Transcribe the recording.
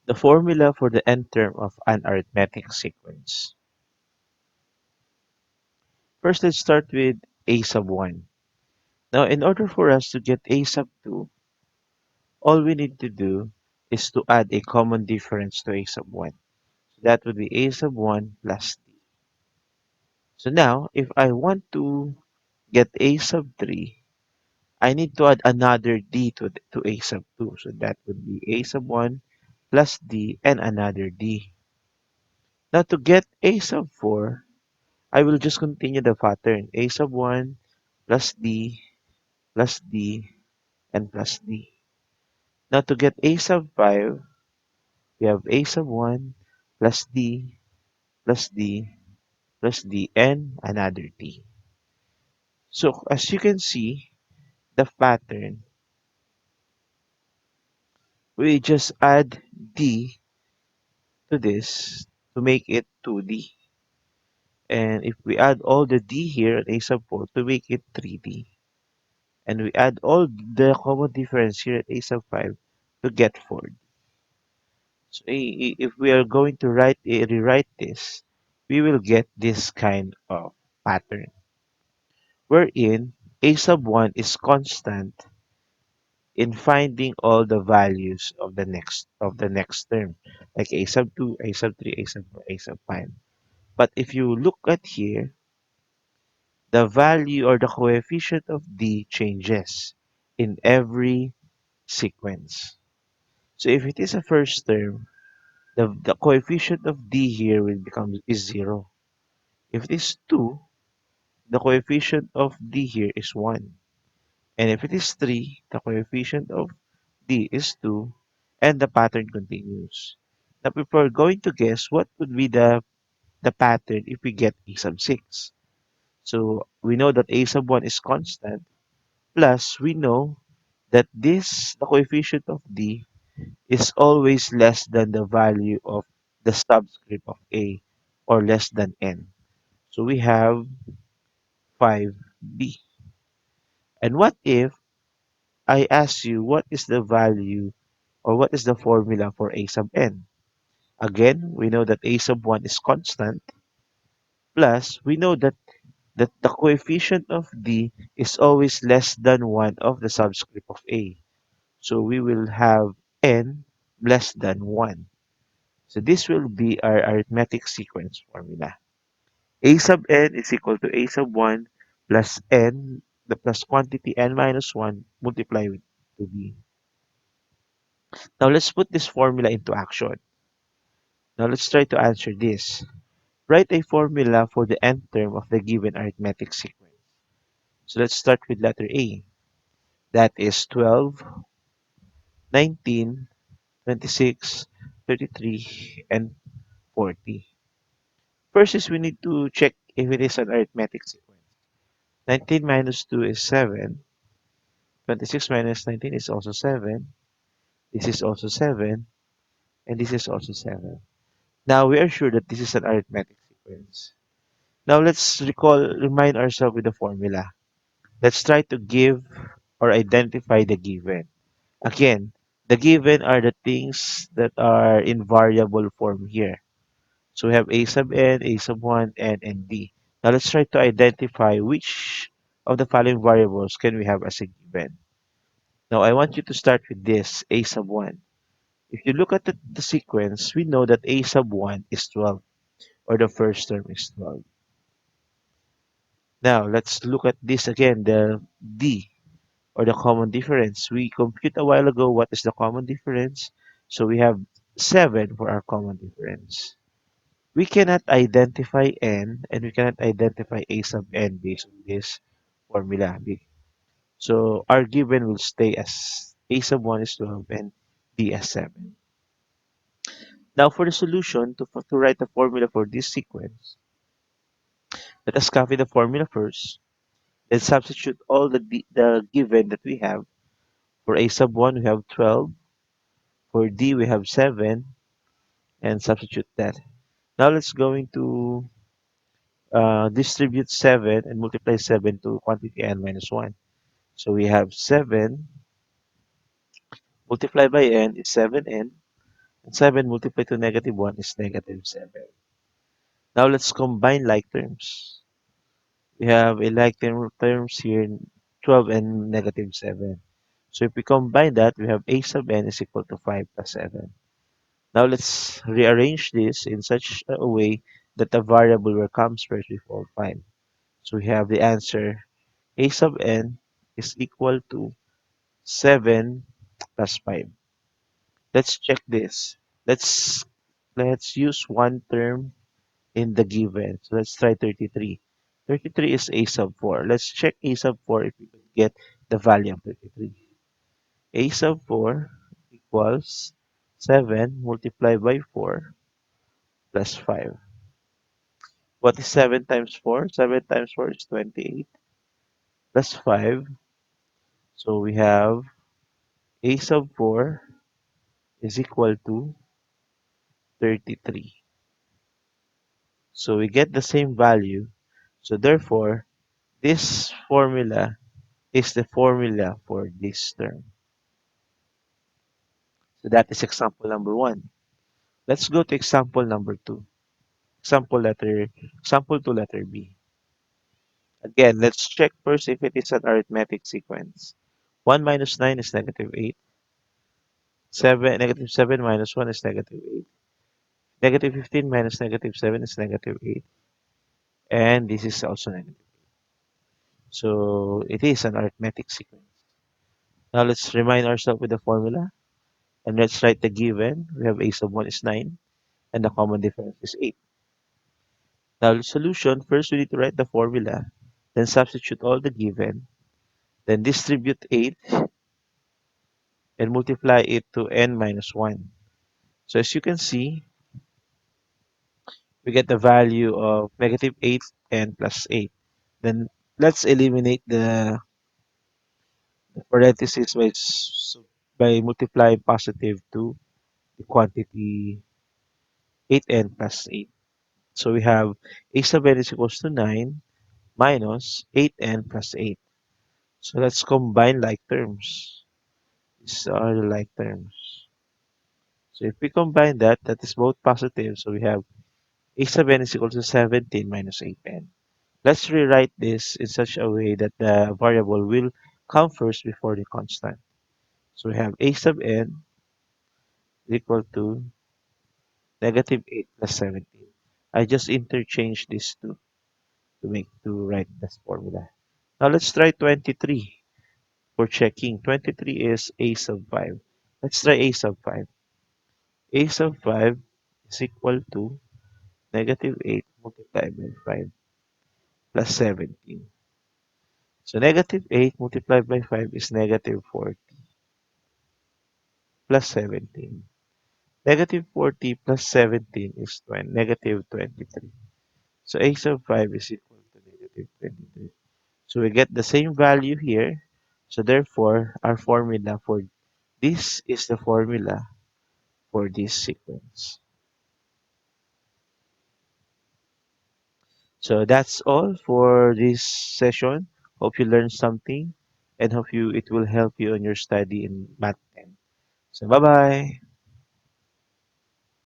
The formula for the nth term of an arithmetic sequence. First, let's start with a sub 1. Now, in order for us to get a sub 2, all we need to do is to add a common difference to a sub 1. So that would be a sub 1 plus d. So now, if I want to get a sub 3, I need to add another d to a sub 2. So that would be a sub 1 plus d and another d. Now, to get a sub 4, I will just continue the pattern. A sub 1 plus d and plus d. Now, to get a sub 5, we have a sub 1 plus d plus d plus d and another d. So, as you can see, the pattern, we just add d to this to make it 2d. And if we add all the d here at a sub 4 to make it 3d. And we add all the common difference here at a sub 5 to get 4d. So if we are going to rewrite this, we will get this kind of pattern wherein a sub 1 is constant in finding all the values of the next term, like a sub 2, a sub 3, a sub 4, a sub 5. But if you look at here, the value or the coefficient of d changes in every sequence. So if it is a first term, the coefficient of d here will become is 0. If it is 2, the coefficient of d here is 1. And if it is 3, the coefficient of d is 2, and the pattern continues. Now, if we're going to guess what would be the pattern if we get a sub 6. So we know that a sub 1 is constant, plus we know that the coefficient of d is always less than the value of the subscript of a, or less than n. So we have 5b. And what if I ask you what is the value or what is the formula for a sub n? Again, we know that a sub 1 is constant, plus we know that the coefficient of d is always less than 1 of the subscript of a. So we will have n less than 1. So this will be our arithmetic sequence formula. A sub n is equal to a sub 1 plus n, the plus quantity n minus 1 multiplied with 2b. Now let's put this formula into action. Now let's try to answer this. Write a formula for the nth term of the given arithmetic sequence. So let's start with letter A. That is 12, 19, 26, 33, and 40. First is we need to check if it is an arithmetic sequence. 19 minus 2 is 7. 26 minus 19 is also 7. This is also 7. And this is also 7. Now we are sure that this is an arithmetic sequence. Now let's remind ourselves with the formula. Let's try to give or identify the given. Again, the given are the things that are in variable form here. So we have a sub n, a sub 1, n, and d. Now let's try to identify which of the following variables can we have as a given. Now I want you to start with this, a sub 1. If you look at the sequence, we know that a sub 1 is 12, or the first term is 12. Now let's look at this again, the d, or the common difference. We compute a while ago what is the common difference. So we have 7 for our common difference. We cannot identify n and we cannot identify a sub n based on this formula. So our given will stay as a sub 1 is 12 and d as 7. Now for the solution, to write the formula for this sequence, let us copy the formula first, then substitute all the given that we have. For a sub 1, we have 12. For d, we have 7, and substitute that. Now let's going to distribute 7 and multiply 7 to quantity n minus 1. So we have 7 multiplied by n is 7n, And 7 multiplied to negative 1 is negative 7. Now let's combine like terms. We have a like terms here, 12 and negative 7. So if we combine that, we have a sub n is equal to 5 plus 7. Now let's rearrange this in such a way that the variable will comes first before 5. So we have the answer a sub n is equal to 7 plus 5. Let's check this. Let's let's use one term in the given. So let's try 33. 33 is a sub 4. Let's check a sub 4 if we could get the value of 33. A sub 4 equals 7 multiplied by 4 plus 5. What is 7 times 4? 7 times 4 is 28 plus 5. So we have a sub 4 is equal to 33. So we get the same value. So therefore, this formula is the formula for this term. So that is example number 1. Let's go to example number 2. Example to letter B. Again, let's check first if it is an arithmetic sequence. 1 minus 9 is negative 8. negative 7 minus 1 is negative 8. Negative 15 minus negative 7 is negative 8. And this is also negative. So it is an arithmetic sequence. Now let's remind ourselves with the formula. And let's write the given. We have a sub 1 is 9. And the common difference is 8. Now the solution, first we need to write the formula. Then substitute all the given. Then distribute 8 and multiply it to n minus 1. So as you can see, we get the value of negative 8n plus 8. Then let's eliminate the parentheses by multiplying positive to the quantity 8n plus 8. So we have a sub n is equals to 9 minus 8n plus 8. So let's combine like terms. These are the like terms. So if we combine that, that is both positive. So we have a sub n is equal to 17 minus 8n. Let's rewrite this in such a way that the variable will come first before the constant. So we have a sub n is equal to negative 8 plus 17. I just interchange these two to write this formula. Now let's try 23 for checking. 23 is a sub 5. Let's try a sub 5. A sub 5 is equal to negative 8 multiplied by 5 plus 17. So negative 8 multiplied by 5 is negative 40 plus 17. Negative 40 plus 17 is negative 23. So a sub 5 is equal to negative 23. So we get the same value here. So therefore, our formula for this is the formula for this sequence. So that's all for this session. Hope you learned something and hope you it will help you in your study in Math 10. So bye-bye.